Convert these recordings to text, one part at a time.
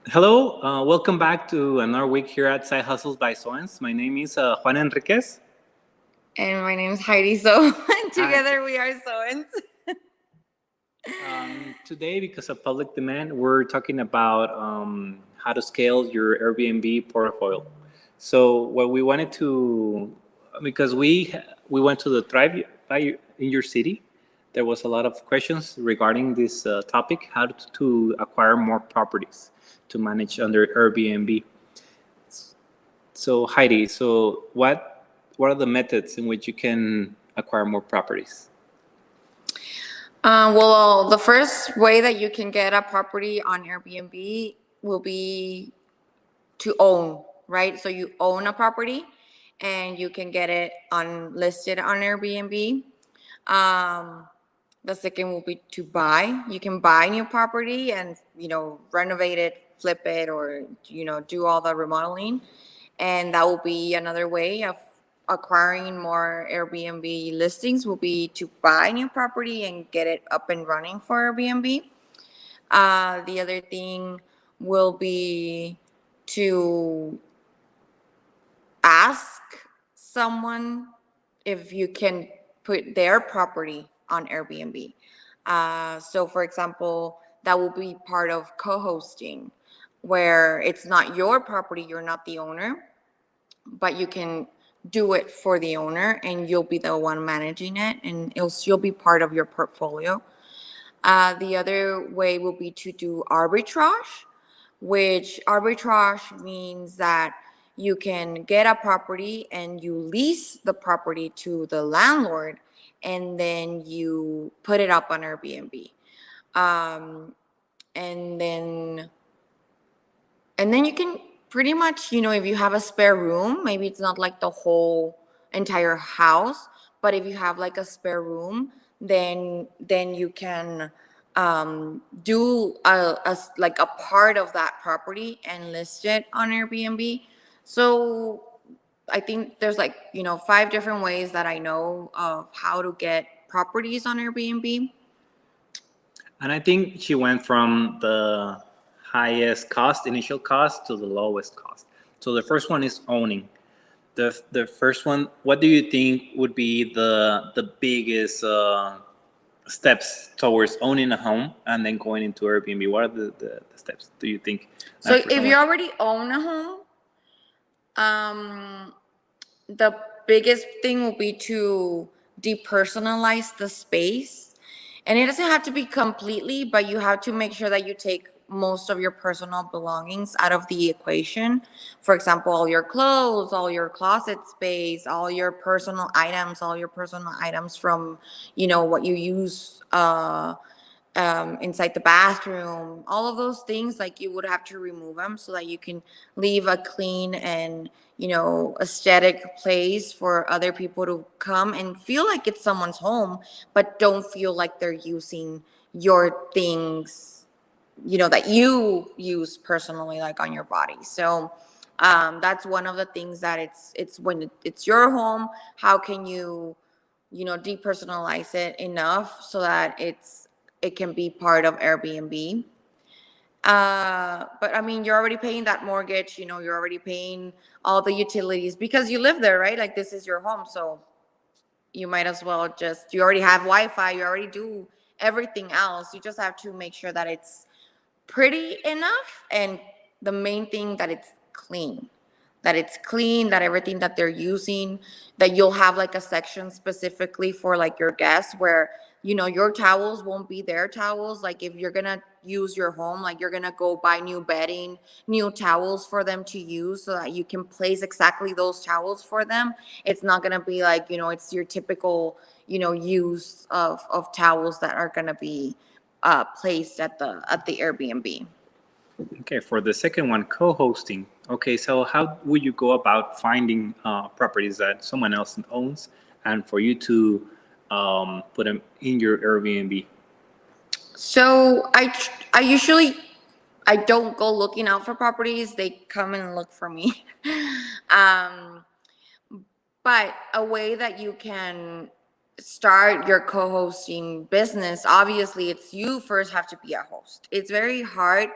Hello, welcome back to another week here at Side Hustles by Seoenz. My name is Juan Enriquez. And my name is Heidi. So Hi. together we are Seoenz. Today, because of public demand, we're talking about how to scale your Airbnb portfolio. So, what we wanted to, because we went to the Thrive by in your city, there was a lot of questions regarding this topic: how to acquire more properties to manage under Airbnb. So Heidi, so what are the methods in which you can acquire more properties? Well, the first way that you can get a property on Airbnb will be to own, right? So you own a property and you can get it listed on Airbnb. Um, the second will be to buy. You can buy new property and, renovate it, flip it, or, do all the remodeling. And that will be another way of acquiring more Airbnb listings, will be to buy new property and get it up and running for Airbnb. The other thing will be to ask someone if you can put their property on Airbnb. So, for example, that will be part of co-hosting, where it's not your property, you're not the owner, but you can do it for the owner and you'll be the one managing it, and it'll still be part of your portfolio. The other way will be to do arbitrage, which arbitrage means that you can get a property and you lease the property to the landlord, and then you put it up on Airbnb. Um, and then you can pretty much, if you have a spare room, maybe it's not like the whole entire house, but if you have like a spare room, then you can do like a part of that property and list it on Airbnb. So I think there's like, five different ways that I know of how to get properties on Airbnb. And I think she went from the highest cost, initial cost, to the lowest cost. So the first one is owning. The first one, what do you think would be the biggest steps towards owning a home and then going into Airbnb? What are the steps do you think So for if someone? you already own a home, um, the biggest thing will be to depersonalize the space. And it doesn't have to be completely, but you have to make sure that you take most of your personal belongings out of the equation. For example, all your clothes, all your closet space, all your personal items from, what you use inside the bathroom, all of those things, like you would have to remove them so that you can leave a clean and, aesthetic place for other people to come and feel like it's someone's home, but don't feel like they're using your things, that you use personally, like on your body. So that's one of the things that it's when it's your home, how can you, depersonalize it enough so that it can be part of Airbnb. But I mean, you're already paying that mortgage, you're already paying all the utilities because you live there, right? Like, this is your home. So you might as well you already have Wi-Fi, you already do everything else. You just have to make sure that it's pretty enough. And the main thing, that everything that they're using, that you'll have like a section specifically for like your guests, where your towels won't be their towels. Like, if you're gonna use your home, like you're gonna go buy new bedding, new towels for them to use, so that you can place exactly those towels for them. It's not gonna be like, it's your typical, use of towels that are gonna be placed at the Airbnb. Okay, for the second one, co-hosting. Okay, so how would you go about finding properties that someone else owns and for you to put them in your Airbnb? So I usually, I don't go looking out for properties. They come and look for me. um, but a way that you can start your co-hosting business, obviously, it's you first have to be a host. It's very hard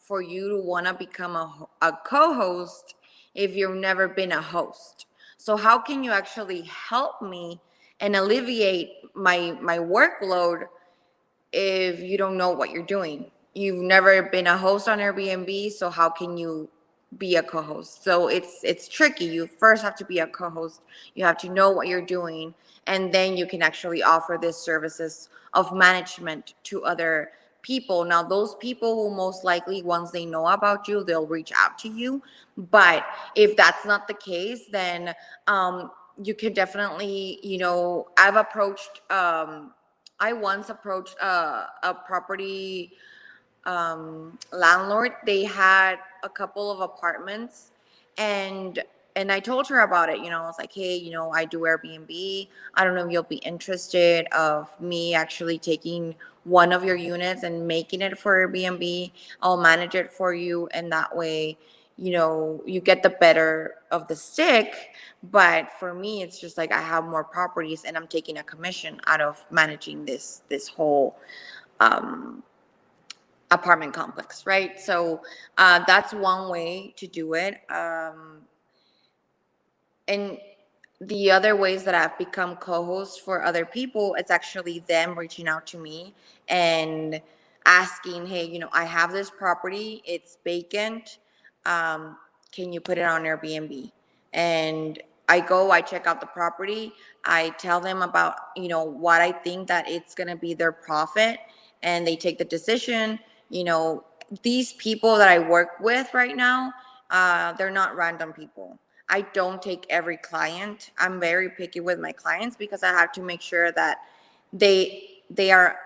for you to want to become a co-host if you've never been a host? So how can you actually help me and alleviate my workload if you don't know what you're doing? You've never been a host on Airbnb, so how can you be a co-host? So it's tricky. You first have to be a co-host. You have to know what you're doing, and then you can actually offer these services of management to other people. Now, those people will most likely, once they know about you, they'll reach out to you. But if that's not the case, then you can definitely, I've approached I once approached a property landlord. They had a couple of apartments, and I told her about it. I was like, hey, I do Airbnb. I don't know if you'll be interested of me actually taking one of your units and making it for Airbnb. I'll manage it for you, and that way, you get the better of the stick. But for me, it's just like I have more properties, and I'm taking a commission out of managing this whole apartment complex, right? So that's one way to do it. And the other ways that I've become co-host for other people, it's actually them reaching out to me and asking, hey, I have this property, it's vacant. Can you put it on Airbnb? And I check out the property, I tell them about, what I think that it's gonna be their profit, and they take the decision. These people that I work with right now, they're not random people. I don't take every client. I'm very picky with my clients because I have to make sure that they are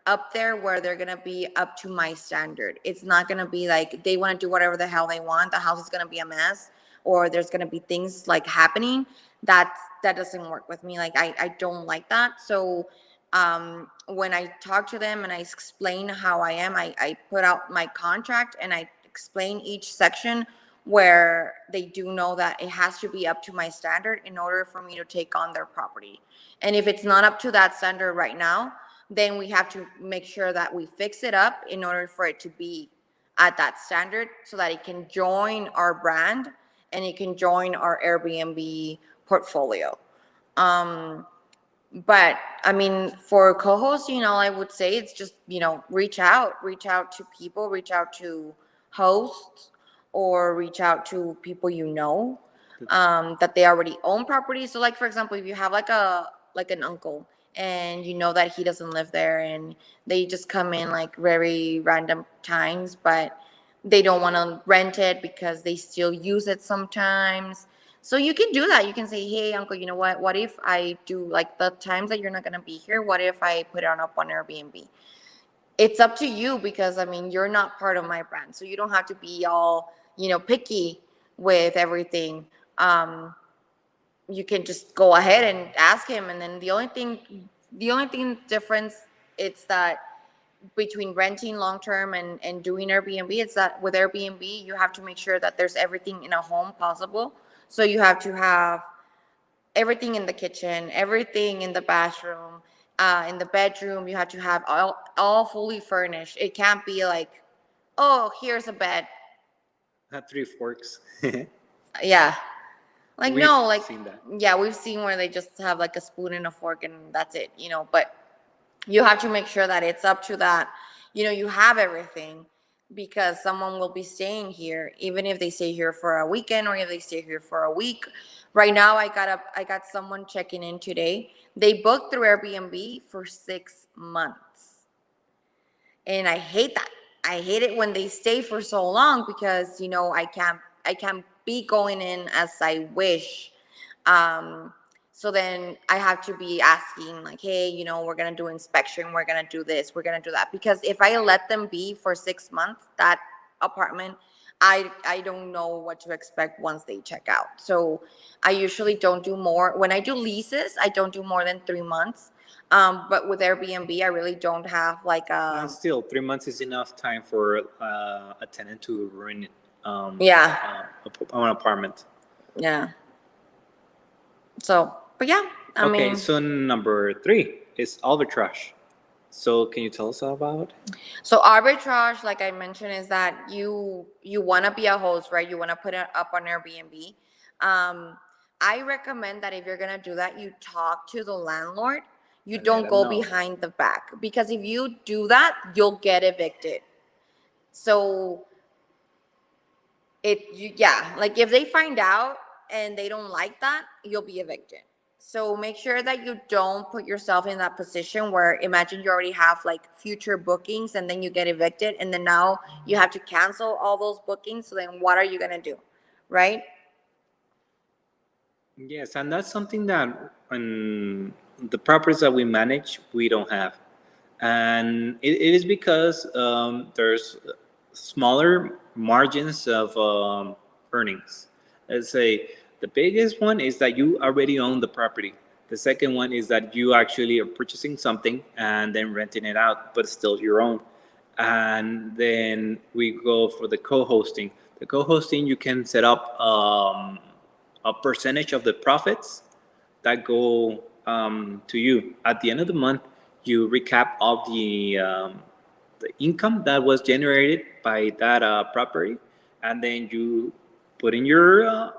up there where they're gonna be up to my standard. It's not gonna be like they want to do whatever the hell they want. The house is gonna be a mess, or there's gonna be things like happening. That doesn't work with me. Like I don't like that. So when I talk to them and I explain how I am, I put out my contract and I explain each section where they do know that it has to be up to my standard in order for me to take on their property. And if it's not up to that standard right now, then we have to make sure that we fix it up in order for it to be at that standard so that it can join our brand and it can join our Airbnb portfolio. But I mean, for co-hosting, all I would say it's just, reach out to people, reach out to hosts, or reach out to people that they already own properties. So like, for example, if you have like an uncle and you know that he doesn't live there and they just come in like very random times, but they don't want to rent it because they still use it sometimes. So you can do that. You can say, hey, uncle, you know what if I do, like, the times that you're not going to be here, what if I put it up on Airbnb? It's up to you because, I mean, you're not part of my brand. So you don't have to be all, picky with everything. You can just go ahead and ask him. And then the only thing difference, it's that between renting long term and doing Airbnb, it's that with Airbnb, you have to make sure that there's everything in a home possible. So you have to have everything in the kitchen, everything in the bathroom, in the bedroom. You have to have all fully furnished. It can't be like, oh, here's a bed. Not three forks. Yeah. Like, We've no, like, seen that. yeah, we've seen where they just have like a spoon and a fork and that's it, but you have to make sure that it's up to that, you have everything, because someone will be staying here, even if they stay here for a weekend or if they stay here for a week. Right now, I got someone checking in today. They booked through Airbnb for 6 months. And I hate that. I hate it when they stay for so long because, I can't be going in as I wish. So then I have to be asking like, hey, we're going to do inspection. We're going to do this. We're going to do that. Because if I let them be for 6 months, that apartment, I don't know what to expect once they check out. So I usually don't do more. When I do leases, I don't do more than 3 months. But with Airbnb, I really don't have like Still, 3 months is enough time for a tenant to ruin yeah, an apartment. yeah. So, but yeah, I Okay, mean, so number 3 is arbitrage. So can you tell us about? So arbitrage, like I mentioned, is that you want to be a host, right? You want to put it up on Airbnb. Um, I recommend that if you're gonna do that, you talk to the landlord. You And let don't them go know. behind the back, because if you do that, you'll get evicted. So yeah, like if they find out and they don't like that, you'll be evicted. So make sure that you don't put yourself in that position where, imagine you already have like future bookings and then you get evicted and then now you have to cancel all those bookings. So then what are you going to do? Right? Yes, and that's something that on the properties that we manage, we don't have. And it is because there's smaller margins of earnings. Let's say the biggest one is that you already own the property. The second one is that you actually are purchasing something and then renting it out, but still your own. And then we go for the co-hosting. The co-hosting, you can set up a percentage of the profits that go to you. At the end of the month, you recap all the income that was generated by that property, and then you put in your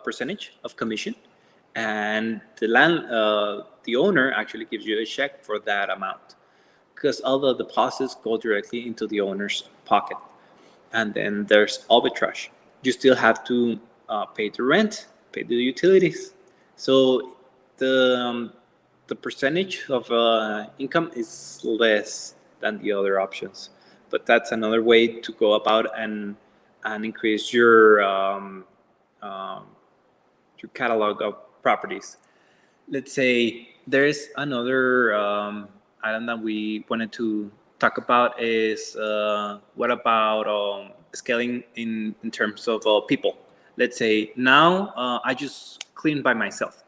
percentage of commission, and the owner actually gives you a check for that amount, because all the deposits go directly into the owner's pocket. And then there's arbitrage. You still have to pay the rent, pay the utilities. So the percentage of income is less than the other options. But that's another way to go about and increase um, your catalog of properties. Let's say there's another item that we wanted to talk about is what about scaling in terms of people. Let's say now I just clean by myself.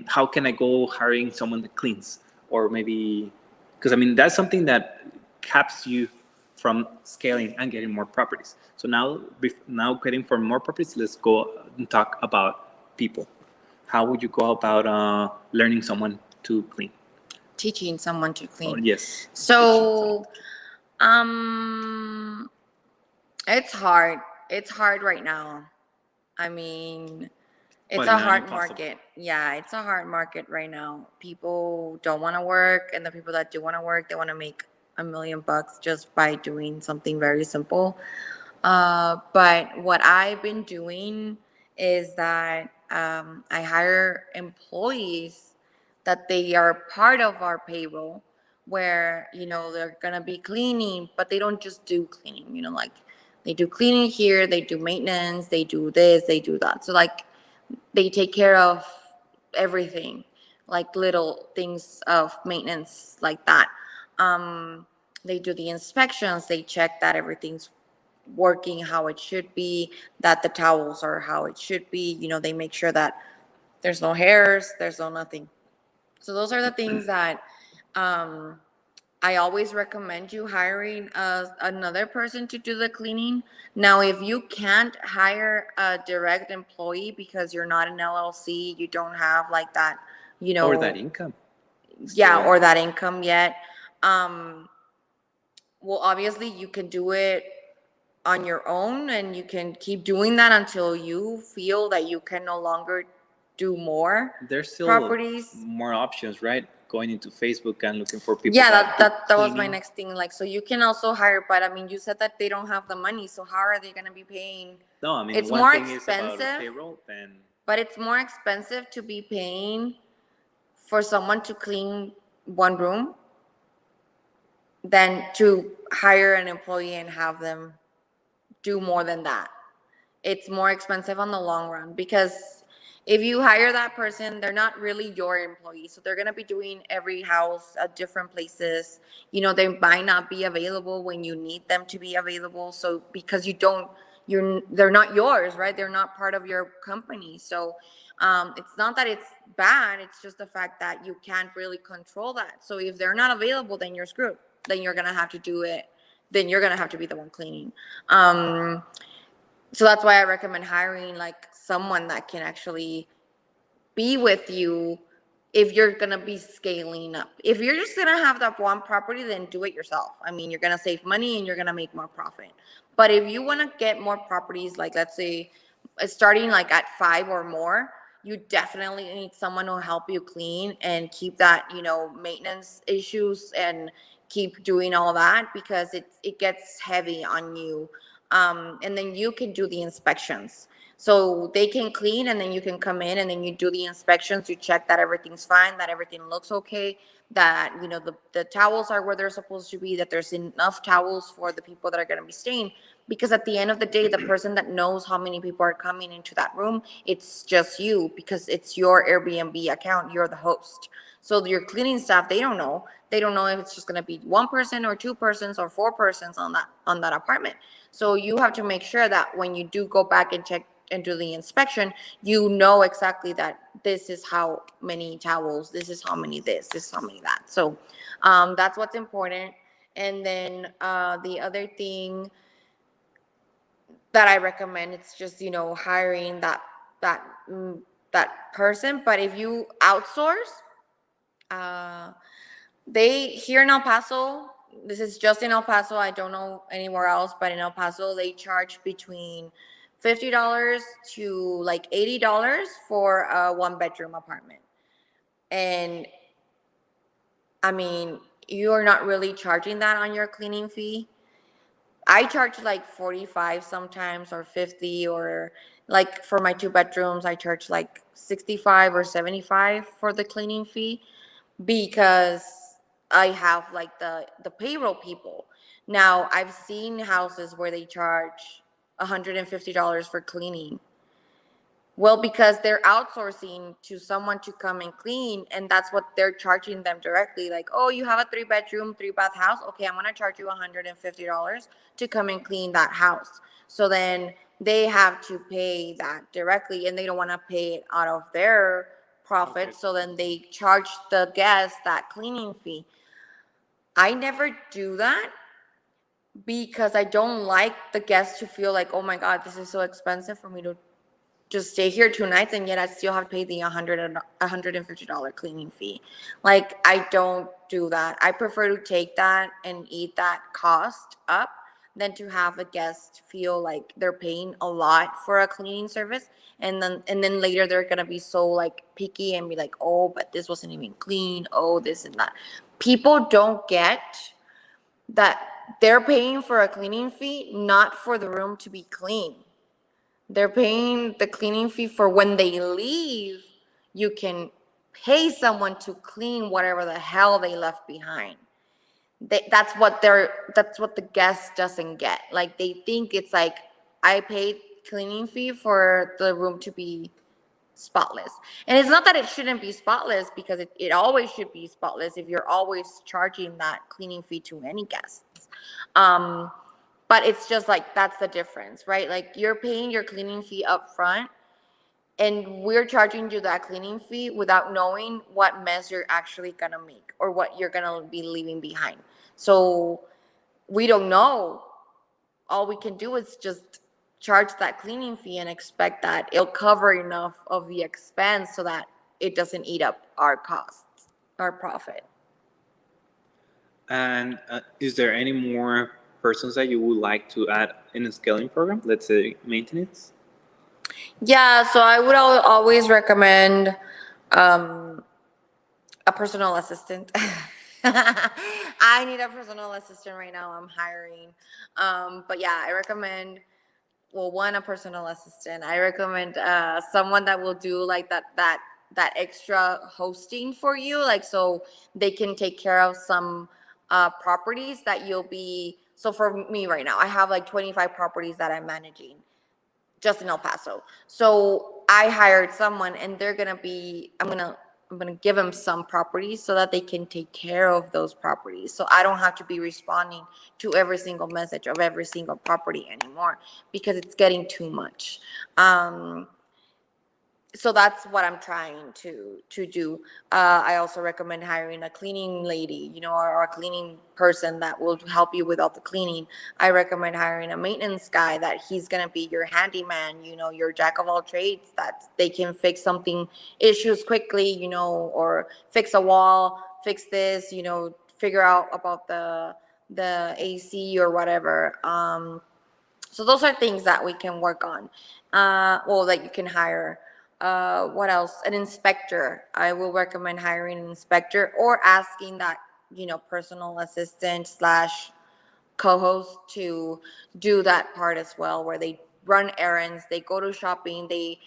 How can I go hiring someone that cleans, or maybe, because I mean that's something that caps you from scaling and getting more properties. So now getting for more properties, let's go and talk about people. How would you go about learning someone to clean? Teaching someone to Oh, clean. yes. So, um, it's hard. It's hard right now. I mean, it's But a not hard impossible. market. Yeah, it's a hard market right now. People don't want to work, and the people that do want to work, they want to make $1 million just by doing something very simple. But what I've been doing is that I hire employees that they are part of our payroll, where they're gonna be cleaning, but they don't just do cleaning. Like they do cleaning here, they do maintenance, they do this, they do that. So like they take care of everything, like little things of maintenance like that. Um, they do the inspections, they check that everything's working how it should be, that the towels are how it should be. They make sure that there's no hairs, there's no nothing. So those are the things that um, I always recommend you hiring another person to do the cleaning. Now, if you can't hire a direct employee because you're not an LLC, you don't have like that, Or that income. yeah, Still. or that income yet. Um, well, obviously, you can do it on your own, and you can keep doing that until you feel that you can no longer do more There's still properties. more options, right? Going into Facebook and looking for people Yeah, that that, do that that was my cleaning. next thing. Like, so you can also hire, but I mean, you said that they don't have the money, so how are they going to be paying? No, I mean It's one more thing is about expensive, payroll, then but it's more expensive to be paying for someone to clean one room than to hire an employee and have them do more than that. It's more expensive on the long run, because if you hire that person, they're not really your employee. So they're going to be doing every house at different places. They might not be available when you need them to be available. So because they're not yours, right? They're not part of your company. So it's not that it's bad. It's just the fact that you can't really control that. So if they're not available, then you're screwed. Then you're going to have to do it. Then you're going to have to be the one cleaning. So that's why I recommend hiring like someone that can actually be with you if you're gonna be scaling up. If you're just gonna have that one property, then do it yourself. I mean, you're gonna save money and you're gonna make more profit. But if you wanna get more properties, like let's say starting like at 5 or more, you definitely need someone to help you clean and keep that, maintenance issues and keep doing all that, because it gets heavy on you. And then you can do the inspections. So they can clean, and then you can come in and then you do the inspections. You check that everything's fine, that everything looks okay, that, the towels are where they're supposed to be, that there's enough towels for the people that are going to be staying. Because at the end of the day, the person that knows how many people are coming into that room, it's just you, because it's your Airbnb account. You're the host. So your cleaning staff, they don't know. They don't know if it's just going to be one person or two persons or four persons on that apartment. So you have to make sure that when you do go back and check and do the inspection, you know exactly that this is how many towels, this is how many this is how many that. So that's what's important. And then the other thing that I recommend, it's just, hiring that person. But if you outsource, they here in El Paso, this is just in El Paso, I don't know anywhere else, but in El Paso, they charge between $50 to like $80 for a 1-bedroom apartment. And I mean, you're not really charging that on your cleaning fee. I charge like 45 sometimes, or 50, or like for my 2 bedrooms, I charge like 65 or 75 for the cleaning fee, because I have like the payroll people. Now, I've seen houses where they charge $150 for cleaning. Well, because they're outsourcing to someone to come and clean, and that's what they're charging them directly. Like, oh, you have a 3-bedroom, 3-bath house. Okay, I'm going to charge you $150 to come and clean that house. So then they have to pay that directly, and they don't want to pay it out of their profit. Okay. So then they charge the guest that cleaning fee. I never do that, because I don't like the guests to feel like, oh my God, this is so expensive for me to just stay here 2 nights, and yet I still have to pay the $150 cleaning fee. Like, I don't do that. I prefer to take that and eat that cost up than to have a guest feel like they're paying a lot for a cleaning service, and then later they're gonna be so like picky and be like, oh, but this wasn't even clean, oh, this and that. People don't get that they're paying for a cleaning fee, not for the room to be clean. They're paying the cleaning fee for when they leave, you can pay someone to clean whatever the hell they left behind. That's what the guest doesn't get. Like, they think it's like, I paid cleaning fee for the room to be spotless. And it's not that it shouldn't be spotless, because it always should be spotless if you're always charging that cleaning fee to any guests. But it's just like, that's the difference, right? Like, you're paying your cleaning fee up front, and we're charging you that cleaning fee without knowing what mess you're actually gonna make or what you're gonna be leaving behind. So we don't know. All we can do is just charge that cleaning fee and expect that it'll cover enough of the expense so that it doesn't eat up our costs, our profit. And is there any more persons that you would like to add in a scaling program? Let's say maintenance. Yeah, so I would always recommend a personal assistant. I need a personal assistant right now. I'm hiring. But yeah, I recommend, well, one, a personal assistant. I recommend someone that will do like that extra hosting for you, like, so they can take care of some properties that you'll be. So for me right now, I have like 25 properties that I'm managing just in El Paso. So I hired someone, and they're gonna be. I'm gonna give them some properties so that they can take care of those properties. So I don't have to be responding to every single message of every single property anymore, because it's getting too much. so that's what I'm trying to do. I also recommend hiring a cleaning lady, or a cleaning person that will help you with all the cleaning. I recommend hiring a maintenance guy that he's gonna be your handyman, your jack of all trades, that they can fix something issues quickly, or fix a wall, fix this, figure out about the AC or whatever. So those are things that we can work on. That you can hire. What else? An inspector. I will recommend hiring an inspector or asking that, personal assistant slash co-host to do that part as well, where they run errands, they go to shopping, they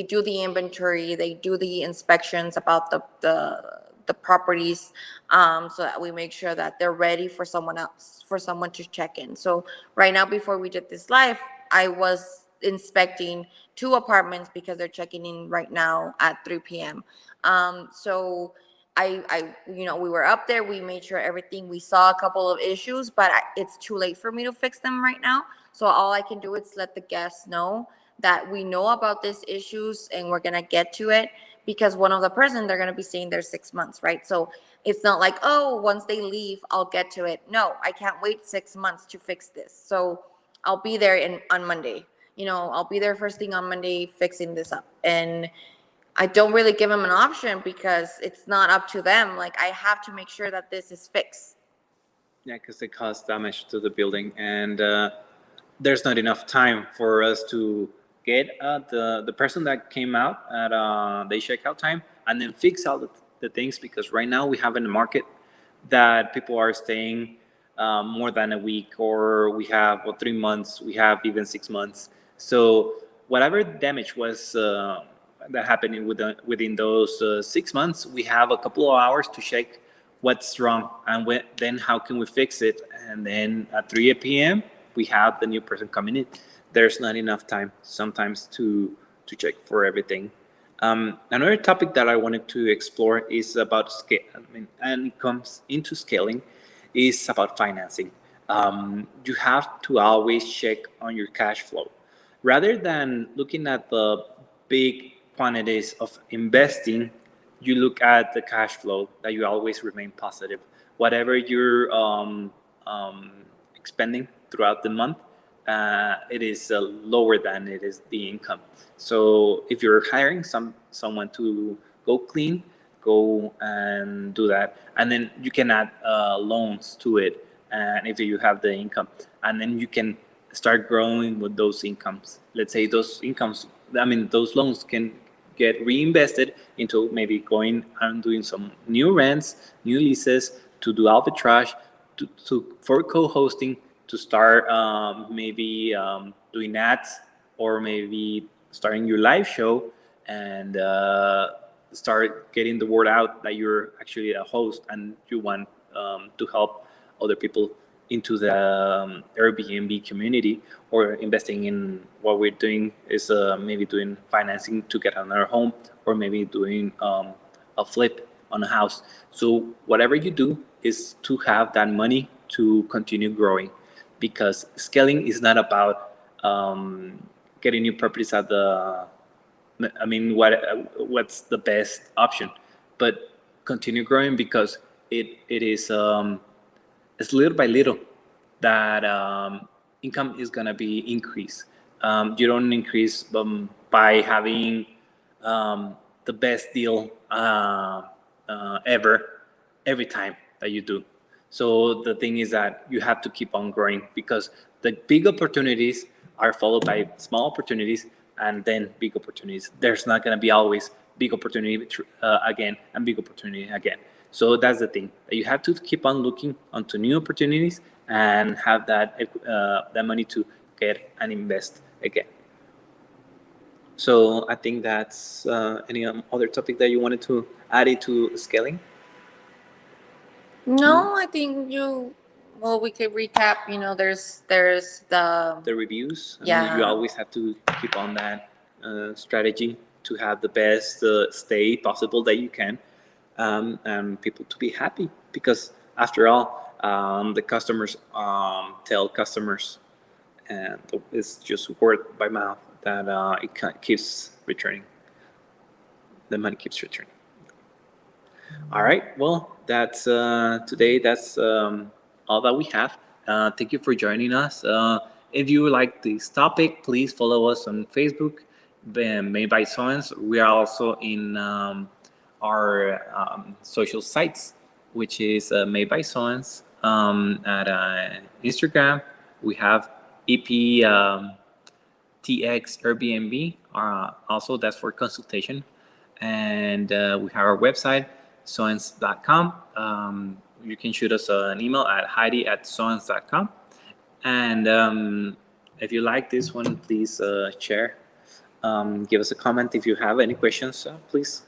do the inventory, they do the inspections about the properties, so that we make sure that they're ready for someone else, for someone to check in. So right now, before we did this live, I was inspecting 2 apartments because they're checking in right now at 3 p.m. So we were up there. We made sure everything. We saw a couple of issues, but it's too late for me to fix them right now. So all I can do is let the guests know that we know about these issues and we're gonna get to it, because one of the person, they're gonna be staying there 6 months, right? So it's not like, oh, once they leave, I'll get to it. No, I can't wait 6 months to fix this. So I'll be there on Monday. I'll be there first thing on Monday fixing this up. And I don't really give them an option because it's not up to them. Like, I have to make sure that this is fixed. Yeah, because it caused damage to the building, and there's not enough time for us to get the person that came out at the checkout time and then fix all the things, because right now we have in the market that people are staying more than a week, or we have 3 months, we have even 6 months. So whatever damage was that happened within those 6 months, we have a couple of hours to check what's wrong, and then how can we fix it. And then at 3 p.m. we have the new person coming in. There's not enough time sometimes to check for everything. Another topic that I wanted to explore is about scale. And it comes into scaling, is about financing. You have to always check on your cash flow, rather than looking at the big quantities of investing. You look at the cash flow, that you always remain positive. Whatever you're expending throughout the month, it is lower than it is the income. So if you're hiring someone to go clean, go and do that, and then you can add loans to it, and if you have the income, and then you can start growing with those incomes. Let's say those incomes, those loans can get reinvested into maybe going and doing some new rents, new leases, to do arbitrage, for co-hosting, to start maybe doing ads, or maybe starting your live show, and start getting the word out that you're actually a host and you want to help other people into the Airbnb community, or investing in what we're doing is maybe doing financing to get another home, or maybe doing a flip on a house. So whatever you do is to have that money to continue growing, because scaling is not about getting new properties at the, what's the best option, but continue growing, because it is it's little by little that income is gonna be increased. You don't increase by having the best deal ever every time that you do. So the thing is that you have to keep on growing, because the big opportunities are followed by small opportunities, and then big opportunities. There's not going to be always big opportunity again and big opportunity again. So that's the thing. You have to keep on looking onto new opportunities and have that money to get and invest again. So I think that's any other topic that you wanted to add into scaling. No, I think we could recap. There's The reviews. You yeah. always have to keep on that strategy to have the best stay possible that you can, and people to be happy, because after all, the customers tell customers, and it's just word by mouth that it keeps returning. the money keeps returning. All right. Well, that's today. That's all that we have. Thank you for joining us. If you like this topic, please follow us on Facebook, Made by Seoenz. We are also in our social sites, which is Made by Seoenz. At Instagram, we have EP TX Airbnb. Also, that's for consultation. And we have our website, Seoenz.com. You can shoot us an email at heidi@seoenz.com. And if you like this one, please share. Give us a comment. If you have any questions, please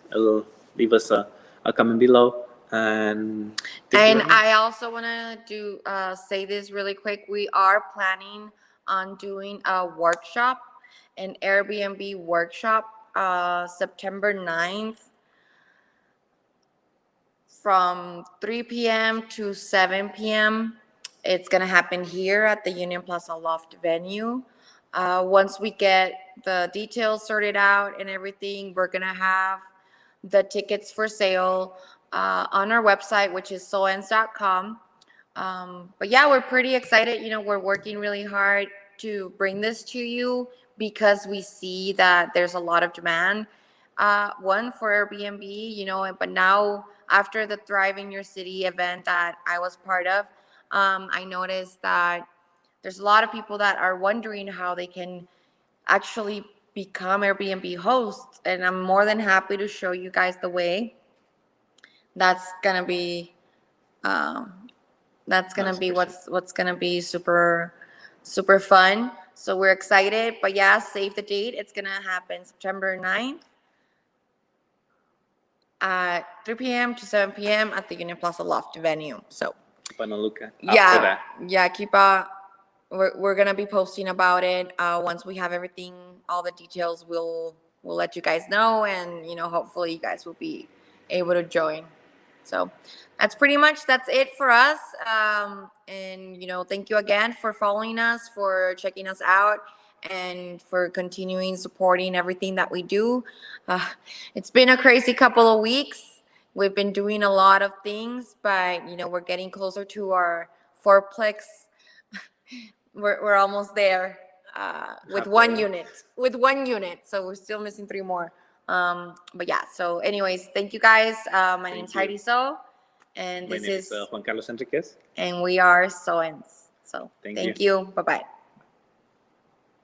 leave us a comment below. And I also want to say this really quick. We are planning on doing a workshop, an Airbnb workshop, September 9th from 3 p.m. to 7 p.m. It's going to happen here at the Union Plaza Loft venue. Once we get the details sorted out and everything, we're going to have the tickets for sale on our website, which is Seoenz.com. But yeah, we're pretty excited. We're working really hard to bring this to you because we see that there's a lot of demand. One, for Airbnb, but now after the Thrive in Your City event that I was part of, I noticed that there's a lot of people that are wondering how they can actually become Airbnb hosts, and I'm more than happy to show you guys the way. That's gonna be what's gonna be super fun. So we're excited, but yeah, save the date. It's gonna happen September 9th at 3 p.m. to 7 p.m. at the Union Plaza Loft venue. So keep on a lookout. We're gonna be posting about it. Once we have everything, all the details, we'll let you guys know, and hopefully you guys will be able to join. So that's it for us. And thank you again for following us, for checking us out, and for continuing supporting everything that we do. It's been a crazy couple of weeks. We've been doing a lot of things, but we're getting closer to our fourplex. We're almost there with one unit. So we're still missing 3 more. But yeah. So, anyways, thank you guys. My name's Heidi So, and this is Juan Carlos Enriquez, and we are Seoenz. So thank you. Bye bye.